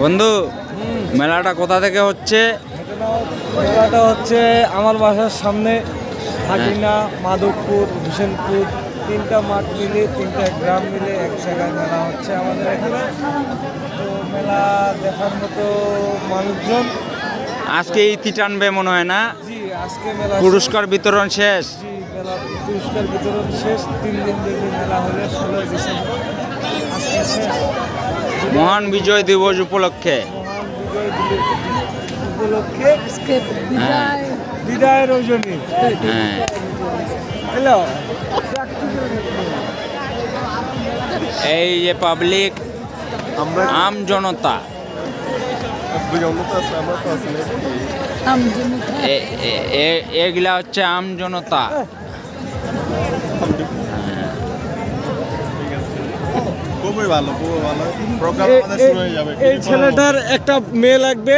বন্ধু, মেলাটা কোথা থেকে হচ্ছে? মেলাটা হচ্ছে আমার বাসার সামনে হাটিনা, মাধবপুর, হোসেনপুর, তিনটা মাঠ মিলে, তিনটা গ্রাম মিলে এক জায়গায় মেলা হচ্ছে আমাদের এখানে। তো মেলা দেখার মতো মানুষজন। আজকে ইতি টানবে মনে হয় না? জি, আজকে মেলা পুরস্কার বিতরণ শেষ। জি, মেলা পুরস্কার বিতরণ শেষ। 3 দিন ব্যাপী মেলা হলে 16 ডিসেম্বর আজকে শেষ। মহান বিজয় দিবস উপলক্ষে। মহান বিজয় দিবস উপলক্ষে আজকে হ্যাঁ। বিদায়ের রজনী। হ্যাঁ, হ্যালো, এই যে পাবলিক, আম জনতা, এগুলা হচ্ছে আম জনতা। খুবই ভালো, খুবই ভালো। প্রোগ্রাম আমাদের শুরু হয়ে যাবে। এই ছেলেটার একটা মেয়ে লাগবে,